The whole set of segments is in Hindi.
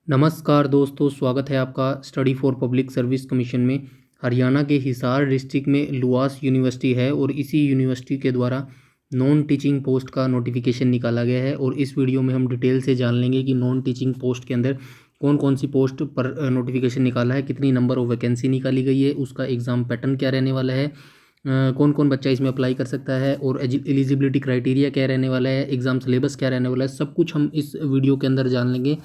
नमस्कार दोस्तों, स्वागत है आपका study for public service commission में। हरियाणा के हिसार डिस्ट्रिक्ट में लुआस यूनिवर्सिटी है और इसी यूनिवर्सिटी के द्वारा नॉन टीचिंग पोस्ट का नोटिफिकेशन निकाला गया है। और इस वीडियो में हम डिटेल से जान लेंगे कि नॉन टीचिंग पोस्ट के अंदर कौन कौन सी पोस्ट पर नोटिफिकेशन निकाला है, कितनी नंबर ऑफ वैकेंसी निकाली गई है, उसका एग्ज़ाम पैटर्न क्या रहने वाला है, कौन कौन बच्चा इसमें अप्लाई कर सकता है और एलिजिबिलिटी क्राइटेरिया क्या रहने वाला है, एग्ज़ाम सिलेबस क्या रहने वाला है, सब कुछ हम इस वीडियो के अंदर जान लेंगे।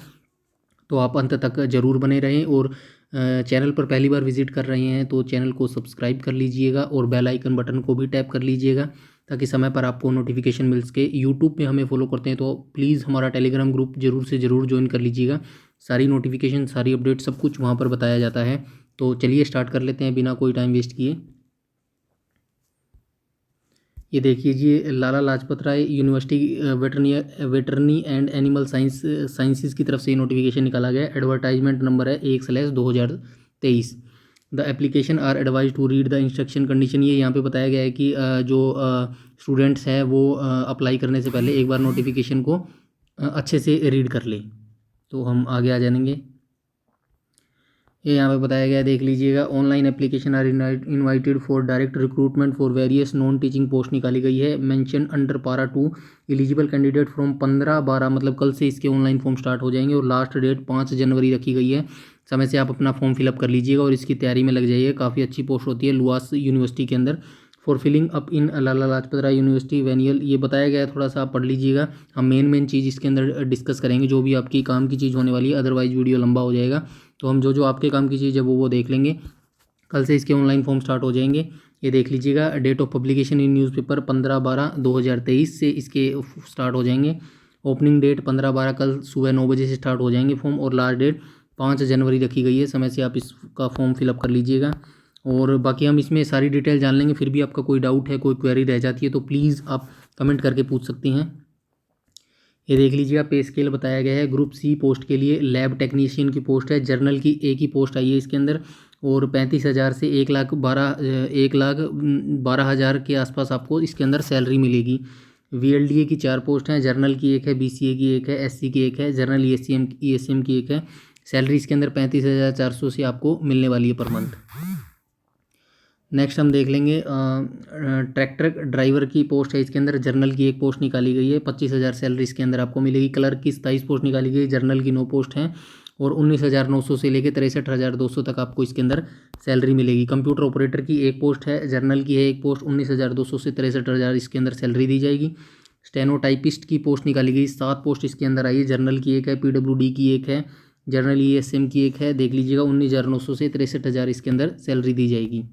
तो आप अंत तक ज़रूर बने रहें और चैनल पर पहली बार विजिट कर रहे हैं तो चैनल को सब्सक्राइब कर लीजिएगा और बेल आइकन बटन को भी टैप कर लीजिएगा ताकि समय पर आपको नोटिफिकेशन मिल सके। यूट्यूब पे हमें फॉलो करते हैं तो प्लीज़ हमारा टेलीग्राम ग्रुप ज़रूर से ज़रूर ज्वाइन कर लीजिएगा। सारी नोटिफिकेशन, सारी अपडेट, सब कुछ वहाँ पर बताया जाता है। तो चलिए स्टार्ट कर लेते हैं बिना कोई टाइम वेस्ट किए। ये देखिए जी, Lala Lajpat Rai university veterinary and animal sciences की तरफ से नोटिफिकेशन निकाला गया। एडवर्टाइजमेंट नंबर है 1/2023। The application are advise to read the instruction condition. ये यहाँ पे बताया गया है कि जो स्टूडेंट्स हैं वो अप्लाई करने से पहले एक बार नोटिफिकेशन को अच्छे से रीड कर ले। तो हम आगे आ जाएंगे। ये यहाँ पे बताया गया, देख लीजिएगा। Online application are invited for direct recruitment for various non teaching post निकाली गई है। मेंशन अंडर पारा 2 एलिजिबल कैंडिडेट फ्रॉम 15/12, मतलब कल से इसके ऑनलाइन फॉर्म स्टार्ट हो जाएंगे और लास्ट डेट 5 जनवरी रखी गई है। समय से आप अपना फॉर्म फिलअप कर लीजिएगा और इसकी तैयारी में लग जाइए। काफ़ी अच्छी पोस्ट होती है लुआस यूनिवर्सिटी के अंदर। For filling up in Lala Lajpat Rai university वेनियल, ये बताया गया है, थोड़ा सा आप पढ़ लीजिएगा। हम मेन चीज़ इसके अंदर डिस्कस करेंगे जो भी आपकी काम की चीज़ होने वाली है, अदरवाइज वीडियो लंबा हो जाएगा। तो हम जो जो आपके काम की चीज़ है वो देख लेंगे। कल से इसके ऑनलाइन फॉर्म स्टार्ट हो जाएंगे। ये देख लीजिएगा। Date of publication in newspaper 15/12/2023 से इसके स्टार्ट हो जाएंगे। ओपनिंग डेट 15/12, कल सुबह 9 बजे से स्टार्ट हो जाएंगे फॉर्म और लास्ट डेट 5 जनवरी रखी गई है। समय से आप इसका फॉर्म फिलअप कर लीजिएगा और बाकी हम इसमें सारी डिटेल जान लेंगे। फिर भी आपका कोई डाउट है, कोई क्वेरी रह जाती है तो प्लीज़ आप कमेंट करके पूछ सकती हैं। ये देख लीजिएगा, पे स्केल बताया गया है। ग्रुप सी पोस्ट के लिए लैब टेक्नीशियन की पोस्ट है। जर्नल की एक ही पोस्ट आई है इसके अंदर और 35,000 से 1,12,000 के आसपास आपको इसके अंदर सैलरी मिलेगी। VLDA की 4 पोस्ट हैं। जर्नल की एक है, BCA की एक है, SC की एक है, जर्नल ESM की एक है। सैलरी इसके अंदर 35,400 से आपको मिलने वाली है पर मंथ। नेक्स्ट हम देख लेंगे, ट्रैक्टर ड्राइवर की पोस्ट है इसके अंदर। जर्नल की एक पोस्ट निकाली गई है, 25,000 सैलरी इसके अंदर आपको मिलेगी। क्लर्क की 27 पोस्ट निकाली गई, जर्नल की 9 पोस्ट हैं और 19,900 से लेकर 63,200 तक आपको इसके अंदर सैलरी मिलेगी। कंप्यूटर ऑपरेटर की एक पोस्ट है, जर्नल की है एक पोस्ट, 19,200 से 63,000 इसके अंदर सैलरी दी जाएगी। स्टेनोटाइपिस्ट की पोस्ट निकाली गई, 7 पोस्ट इसके अंदर आई है। जर्नल की एक है, PWD की एक है, जर्नल ESM की एक है। देख लीजिएगा, 19,900 से 63,000 इसके अंदर सैलरी दी जाएगी।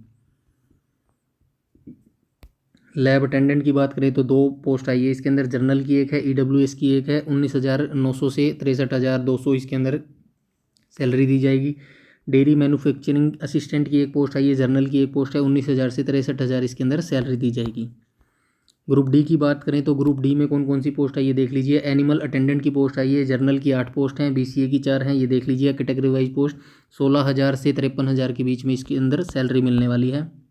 लैब अटेंडेंट की बात करें तो 2 पोस्ट आई है इसके अंदर। जर्नल की एक है, EWS की एक है। 19,900 से 63,200 इसके अंदर सैलरी दी जाएगी। डेयरी मैन्युफैक्चरिंग असिस्टेंट की एक पोस्ट आई है, जर्नल की एक पोस्ट है। 19,000 से 63,000 इसके अंदर सैलरी दी जाएगी। ग्रुप डी की बात करें तो ग्रुप डी में कौन कौन सी पोस्ट आई है देख लीजिए। एनिमल अटेंडेंट की पोस्ट आई है, जर्नल की 8 पोस्ट हैं, BCA की 4 हैं। ये देख लीजिए कैटेगरी वाइज पोस्ट। 16,000 से 53,000 के बीच में इसके अंदर सैलरी मिलने वाली है।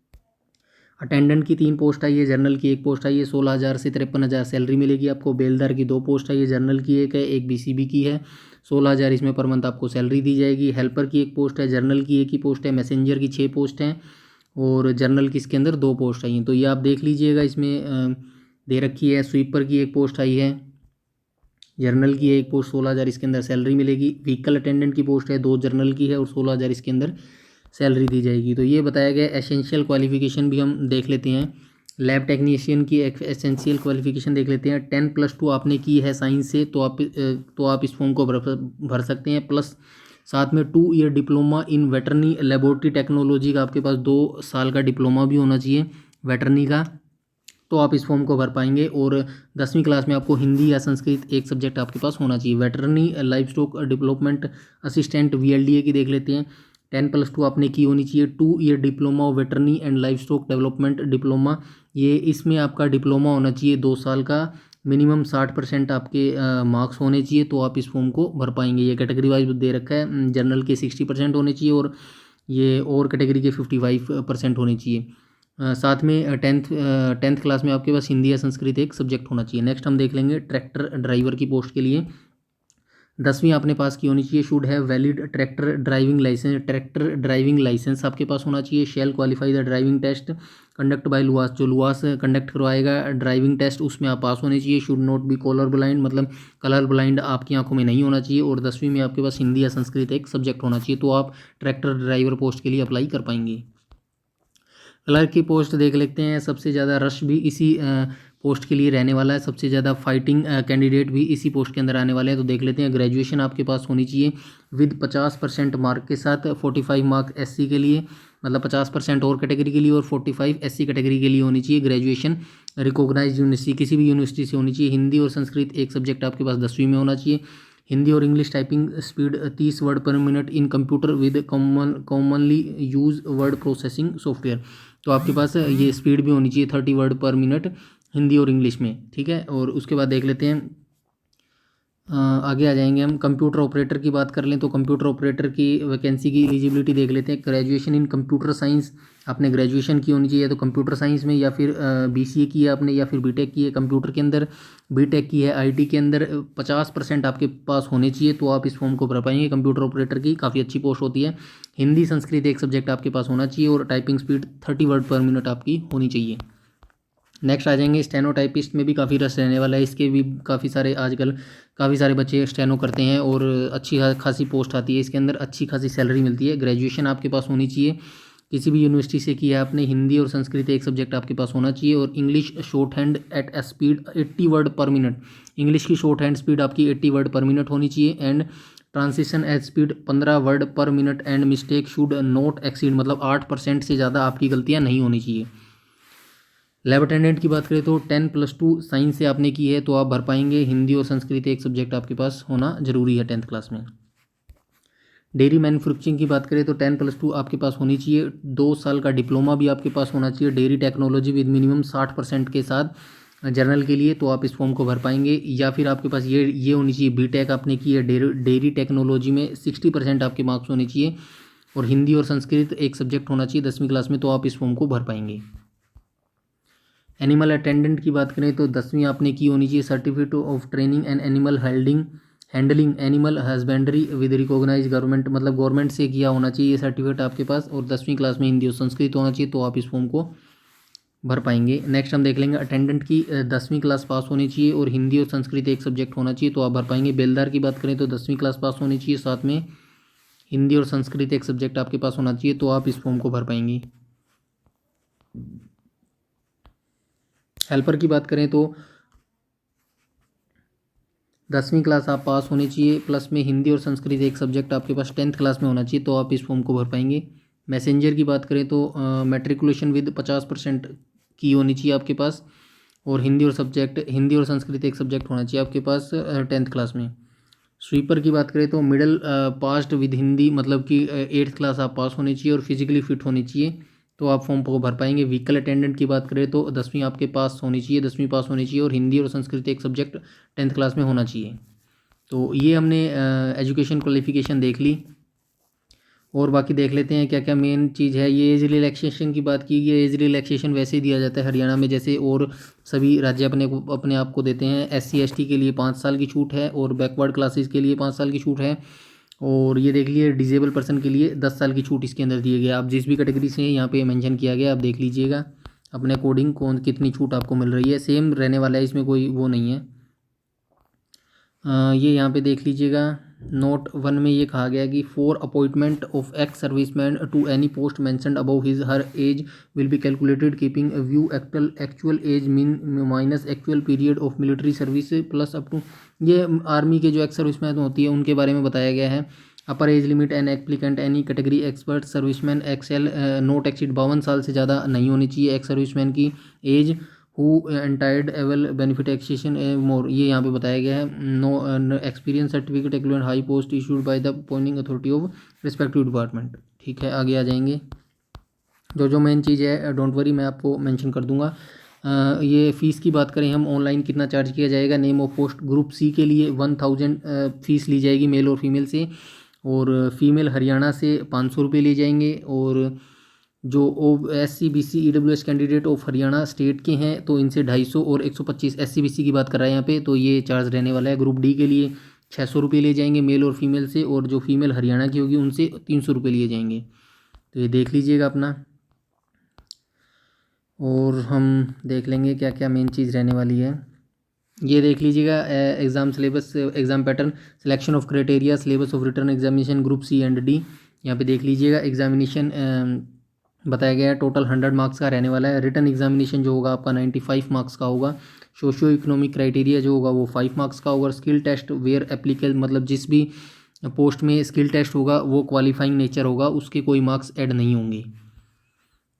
अटेंडेंट की 3 पोस्ट आई है, जर्नल की एक पोस्ट आई है। 16,000 से 53,000 सैलरी मिलेगी आपको। बेलदार की 2 पोस्ट आई है, जर्नल की एक है, एक BCB की है। 16,000 इसमें पर मंथ आपको सैलरी दी जाएगी। हेल्पर की एक पोस्ट है, जर्नल की एक ही पोस्ट है। मैसेंजर की 6 पोस्ट हैं और जर्नल की इसके अंदर 2 पोस्ट आई हैं। तो ये आप देख लीजिएगा, इसमें दे रखी है। स्वीपर की एक पोस्ट आई है, जर्नल की एक पोस्ट, 16,000 इसके अंदर सैलरी मिलेगी। व्हीकल अटेंडेंट की पोस्ट है, 2 जर्नल की है और 16,000 इसके अंदर सैलरी दी जाएगी। तो ये बताया गया। एसेंशियल क्वालिफिकेशन भी हम देख लेते हैं। लैब टेक्नीशियन की एसेंशियल क्वालिफिकेशन देख लेते हैं। 10+2 आपने की है साइंस से तो आप इस फॉर्म को भर सकते हैं। प्लस साथ में 2 year diploma in veterinary laboratory technology का आपके पास 2 साल का डिप्लोमा भी होना चाहिए वेटरनी का, तो आप इस फॉर्म को भर पाएंगे। और 10वीं क्लास में आपको हिंदी या संस्कृत एक सब्जेक्ट आपके पास होना चाहिए। Veterinary life stock development assistant VLDA की देख लेते हैं। 10+2 आपने की होनी चाहिए। 2 year diploma of veterinary and life stock development diploma, ये इसमें आपका डिप्लोमा होना चाहिए 2 साल का। मिनिमम 60% आपके मार्क्स होने चाहिए तो आप इस फॉर्म को भर पाएंगे। ये कैटेगरी वाइज दे रखा है। जनरल के 60% होने चाहिए और ये और कैटेगरी के 55% होने चाहिए। साथ में टेंथ क्लास में आपके पास हिंदी या संस्कृत एक सब्जेक्ट होना चाहिए। नेक्स्ट हम देख लेंगे ट्रैक्टर ड्राइवर की पोस्ट के लिए। 10वीं आपने पास की होनी चाहिए। Should have valid tractor driving licence, tractor driving licence आपके पास होना चाहिए। Shall qualify the driving test conduct by LUVAS, जो लुआस कंडक्ट करवाएगा ड्राइविंग टेस्ट उसमें आप पास होने चाहिए। Should not be colour blind, मतलब कलर ब्लाइंड आपकी आंखों में नहीं होना चाहिए। और 10वीं में आपके पास हिंदी या संस्कृत एक सब्जेक्ट होना चाहिए, तो आप ट्रैक्टर ड्राइवर पोस्ट के लिए अप्लाई कर पाएंगे। क्लर्क की पोस्ट देख लेते हैं। सबसे ज़्यादा रश भी इसी पोस्ट के लिए रहने वाला है, सबसे ज़्यादा फाइटिंग कैंडिडेट भी इसी पोस्ट के अंदर आने वाले हैं। तो देख लेते हैं। ग्रेजुएशन आपके पास होनी चाहिए विद 50% मार्क के साथ। 45 मार्क एससी के लिए, मतलब 50% और कैटेगरी के लिए, और 45 एससी कैटेगरी के लिए होनी चाहिए ग्रेजुएशन। रिकॉग्नाइज यूनिवर्सिटी, किसी भी यूनिवर्सिटी से होनी चाहिए। हिंदी और संस्कृत एक सब्जेक्ट आपके पास 10वीं में होना चाहिए। हिंदी और English typing speed 30 word per minute in computer with commonly use word processing software. तो आपके पास ये स्पीड भी होनी चाहिए 30 वर्ड पर मिनट हिंदी और इंग्लिश में, ठीक है। और उसके बाद देख लेते हैं, आगे आ जाएंगे हम। कंप्यूटर ऑपरेटर की बात कर लें तो कंप्यूटर ऑपरेटर की वैकेंसी की एलिजिबिलिटी देख लेते हैं। ग्रेजुएशन इन कंप्यूटर साइंस आपने ग्रेजुएशन की होनी चाहिए, तो कंप्यूटर साइंस में, या फिर बीसीए की है आपने, या फिर बीटेक की है कंप्यूटर के अंदर, बीटेक की है आईटी के अंदर। 50% आपके पास होने चाहिए, तो आप इस फॉर्म को भर पाएंगे। कंप्यूटर ऑपरेटर की काफ़ी अच्छी पोस्ट होती है। हिंदी संस्कृत एक सब्जेक्ट आपके पास होना चाहिए, और typing speed 30 word per minute आपकी होनी चाहिए। नेक्स्ट आ जाएंगे। स्टेनोटाइपिस्ट में भी काफ़ी रस रहने वाला है, इसके भी काफ़ी सारे आजकल काफ़ी सारे बच्चे स्टेनो करते हैं, और अच्छी खासी पोस्ट आती है इसके अंदर, अच्छी खासी सैलरी मिलती है। ग्रेजुएशन आपके पास होनी चाहिए, किसी भी यूनिवर्सिटी से किया आपने। हिंदी और संस्कृत एक सब्जेक्ट आपके पास होना चाहिए। और English shorthand at a speed 80 word per minute, English की शॉर्ट हैंड स्पीड आपकी 80 वर्ड पर मिनट होनी चाहिए। And transition at speed 15 word per minute. And mistake should not exceed, मतलब 8% से ज़्यादा आपकी गलतियाँ नहीं होनी चाहिए। लैब अटेंडेंट की बात करें तो 10+2 साइंस से आपने की है, तो आप भर पाएंगे। हिंदी और संस्कृत एक सब्जेक्ट आपके पास होना जरूरी है 10th क्लास में। डेयरी मैन्युफैक्चरिंग की बात करें तो 10+2 आपके पास होनी चाहिए। 2 साल का डिप्लोमा भी आपके पास होना चाहिए डेयरी टेक्नोलॉजी विद मिनिमम 60% के साथ जर्नल के लिए, तो आप इस फॉर्म को भर पाएंगे। या फिर आपके पास ये होनी चाहिए, बीटेक आपने की है डेयरी टेक्नोलॉजी में, 60% आपके मार्क्स होने चाहिए। और हिंदी और संस्कृत एक सब्जेक्ट होना चाहिए 10वीं क्लास में, तो आप इस फॉर्म को भर पाएंगे। एनिमल अटेंडेंट की बात करें तो 10वीं आपने की होनी चाहिए। Certificate of training and animal handling animal husbandry with recognise government, मतलब गवर्नमेंट से किया होना चाहिए ये सर्टिफिकेट आपके पास। और 10वीं क्लास में हिंदी और संस्कृत होना चाहिए, तो आप इस फॉर्म को भर पाएंगे। नेक्स्ट हम देख लेंगे। अटेंडेंट की 10वीं क्लास पास होनी चाहिए, और हिंदी और संस्कृत एक सब्जेक्ट होना चाहिए, तो आप भर पाएंगे। बेलदार की बात करें तो 10वीं क्लास पास होनी चाहिए, साथ में हिंदी और संस्कृत एक सब्जेक्ट आपके पास होना चाहिए, तो आप इस फॉर्म को भर पाएंगे। हेल्पर की बात करें तो 10वीं क्लास आप पास होनी चाहिए, प्लस में हिंदी और संस्कृत एक सब्जेक्ट आपके पास 10th क्लास में होना चाहिए, तो आप इस फॉर्म को भर पाएंगे। मैसेंजर की बात करें तो मैट्रिकुलेशन विद 50% की होनी चाहिए आपके पास, और हिंदी और संस्कृत एक सब्जेक्ट होना चाहिए आपके पास 10th क्लास में। स्वीपर की बात करें तो मिडिल पास्ड विद हिंदी, मतलब कि 8th क्लास आप पास होनी चाहिए, और फिजिकली फिट होनी चाहिए, तो आप फॉर्म को भर पाएंगे। व्हीकल अटेंडेंट की बात करें तो 10वीं आपके पास होनी चाहिए, 10वीं पास होनी चाहिए, और हिंदी और संस्कृत एक सब्जेक्ट 10th क्लास में होना चाहिए। तो ये हमने एजुकेशन क्वालिफिकेशन देख ली, और बाकी देख लेते हैं क्या क्या मेन चीज़ है। ये एज रिलैक्सेशन की बात की, ये एज रिलैक्सेशन वैसे ही दिया जाता है हरियाणा में जैसे और सभी राज्य अपने आप को देते हैं। SC ST के लिए 5 साल की छूट है, और बैकवर्ड क्लासेस के लिए 5 साल की छूट है। और ये देख लीजिए डिजेबल पर्सन के लिए 10 साल की छूट इसके अंदर दिए गया। आप जिस भी कैटेगरी से हैं यहाँ पे मेंशन किया गया, आप देख लीजिएगा अपने अकॉर्डिंग कौन कितनी छूट आपको मिल रही है, सेम रहने वाला है, इसमें कोई वो नहीं है। ये यहाँ पे देख लीजिएगा नोट 1 में ये कहा गया कि for appointment of ex serviceman to any post mentioned above his her age will be calculated keeping view actual age mean minus actual period of military service plus up to, ये आर्मी के जो एक्स सर्विसमैन होती है उनके बारे में बताया गया है। Upper age limit an applicant any category expert serviceman एक्सएल नोट एक्सीड 52 साल से ज़्यादा नहीं होनी चाहिए एक्स सर्विसमैन की age, who entitled avail benefit exception more, ये यहाँ पे बताया गया है। No experience certificate equivalent high post issued by the appointing authority of respective department. ठीक है, आगे आ जाएंगे। जो मेन चीज़ है डोंट वरी मैं आपको मेंशन कर दूंगा। ये फ़ीस की बात करें हम, ऑनलाइन कितना चार्ज किया जाएगा। Name of post group C के लिए 1000 फ़ीस ली जाएगी मेल और फीमेल से, और फीमेल हरियाणा से 500 रुपये लिए जाएंगे। और जो SC BC EWS candidate of Haryana state के हैं तो इनसे 250 और 125 SC BC की बात कर रहे हैं यहाँ पे, तो ये चार्ज रहने वाला है। ग्रुप डी के लिए ₹600 लिए जाएंगे मेल और फीमेल से, और जो फीमेल हरियाणा की होगी उनसे ₹300 लिए जाएंगे। तो ये देख लीजिएगा अपना, और हम देख लेंगे क्या क्या मेन चीज़ रहने वाली है। ये देख लीजिएगा exam syllabus, exam pattern, selection of criteria, syllabus of return examination group C and D. यहाँ पे देख लीजिएगा एग्जामिनेशन बताया गया है, टोटल 100 मार्क्स का रहने वाला है। रिटर्न एग्जामिनेशन जो होगा आपका 95 मार्क्स का होगा। सोशियो इकोनॉमिक क्राइटेरिया जो होगा वो 5 मार्क्स का होगा। स्किल टेस्ट वेयर एप्लीकेबल, मतलब जिस भी पोस्ट में स्किल टेस्ट होगा वो क्वालिफाइंग नेचर होगा, उसके कोई मार्क्स ऐड नहीं होंगे।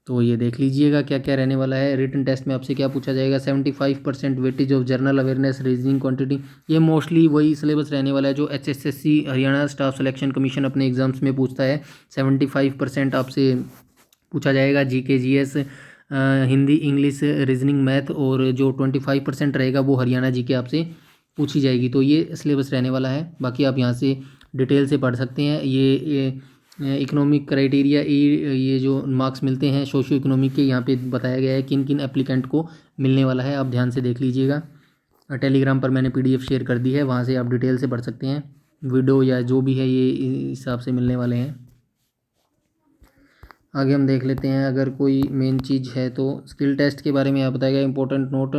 तो ये देख लीजिएगा क्या क्या रहने वाला है। रिटन टेस्ट में आपसे क्या पूछा जाएगा, 75% weightage of journal awareness, reasoning quantity. ये मोस्टली वही सिलेबस रहने वाला है जो HSSC Haryana staff selection commission अपने एग्जाम्स में पूछता है। 75% आपसे पूछा जाएगा GK GS, Hindi English reasoning math, और जो 25% रहेगा वो हरियाणा GK आपसे पूछी जाएगी। तो ये सिलेबस रहने वाला है। बाकी आप यहाँ से डिटेल से पढ़ सकते हैं। ये इकोनॉमिक क्राइटेरिया, ये जो मार्क्स मिलते हैं सोशियो इकोनॉमिक के, यहाँ पे बताया गया है किन किन एप्लीकेंट को मिलने वाला है। आप ध्यान से देख लीजिएगा। टेलीग्राम पर मैंने PDF शेयर कर दी है, वहाँ से आप डिटेल से पढ़ सकते हैं। वीडियो या जो भी है ये इस हिसाब से मिलने वाले हैं। आगे हम देख लेते हैं अगर कोई मेन चीज़ है तो स्किल टेस्ट के बारे में यहाँ बताया गया। Important note,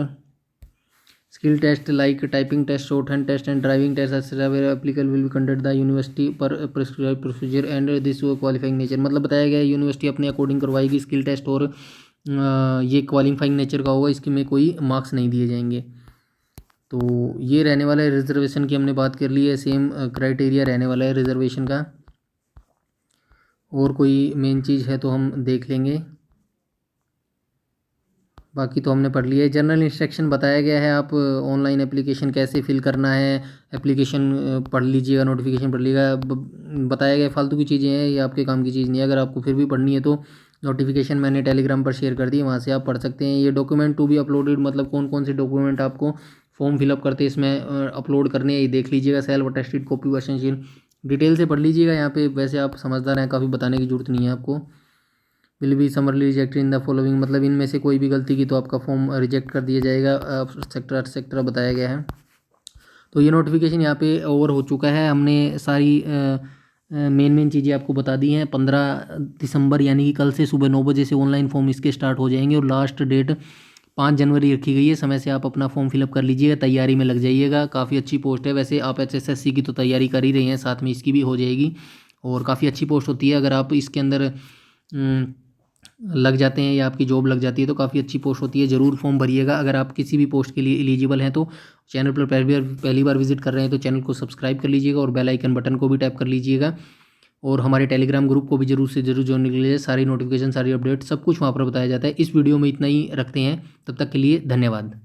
skill test like typing test, shorthand test and driving test etcetera where applicable will be conducted the university per prescribed procedure and this qualifying nature. मतलब बताया गया है यूनिवर्सिटी अपने अकॉर्डिंग करवाएगी स्किल टेस्ट, और ये क्वालिफाइंग नेचर का होगा, इसके में कोई मार्क्स नहीं दिए जाएंगे। तो ये रहने वाला है। रिजर्वेशन की हमने बात कर ली है, सेम क्राइटेरिया रहने वाला है रिजर्वेशन का। और कोई मेन चीज़ है तो हम देख लेंगे, बाकी तो हमने पढ़ लिया है। जनरल इंस्ट्रक्शन बताया गया है, आप ऑनलाइन एप्लीकेशन कैसे फिल करना है, एप्लीकेशन पढ़ लीजिएगा, नोटिफिकेशन पढ़ लीजिएगा। बताया गया फालतू की चीज़ें हैं, ये आपके काम की चीज़ नहीं है। अगर आपको फिर भी पढ़नी है तो नोटिफिकेशन मैंने टेलीग्राम पर शेयर कर दी, वहाँ से आप पढ़ सकते हैं। ये डॉक्यूमेंट टू बी अपलोडेड, मतलब कौन कौन से डॉक्यूमेंट आपको फॉर्म फिलअप करते इसमें अपलोड करने हैं, ये देख लीजिएगा। Self attested copy essential, detail से पढ़ लीजिएगा। यहाँ पे वैसे आप समझदार हैं, काफ़ी बताने की जरूरत नहीं है आपको। Will be समरली rejected in the following, मतलब इनमें से कोई भी गलती की तो आपका फॉर्म रिजेक्ट कर दिया जाएगा। सेक्टर बताया गया है। तो ये नोटिफिकेशन यहाँ पे ओवर हो चुका है। हमने सारी मेन चीज़ें आपको बता दी हैं। 15 दिसंबर यानी कि कल से सुबह 9 बजे से ऑनलाइन फॉर्म इसके स्टार्ट हो जाएंगे, और लास्ट डेट 5 जनवरी रखी गई है। समय से आप अपना फॉर्म फिलअप कर लीजिएगा, तैयारी में लग जाइएगा। काफ़ी अच्छी पोस्ट है। वैसे आप HSSC की तो तैयारी कर ही रहे हैं, साथ में इसकी भी हो जाएगी, और काफ़ी अच्छी पोस्ट होती है। अगर आप इसके अंदर लग जाते हैं या आपकी जॉब लग जाती है तो काफ़ी अच्छी पोस्ट होती है। ज़रूर फॉर्म भरिएगा। अगर आप किसी भी पोस्ट के लिए एलिजिबल हैं तो चैनल पर पहली बार विजिट कर रहे हैं तो चैनल को सब्सक्राइब कर लीजिएगा, और बेल आइकन बटन को भी टैप कर लीजिएगा, और हमारे टेलीग्राम ग्रुप को भी जरूर से जरूर ज्वाइन कर लीजिए। सारी नोटिफिकेशन, सारी अपडेट, सब कुछ वहाँ पर बताया जाता है। इस वीडियो में इतना ही रखते हैं, तब तक के लिए धन्यवाद।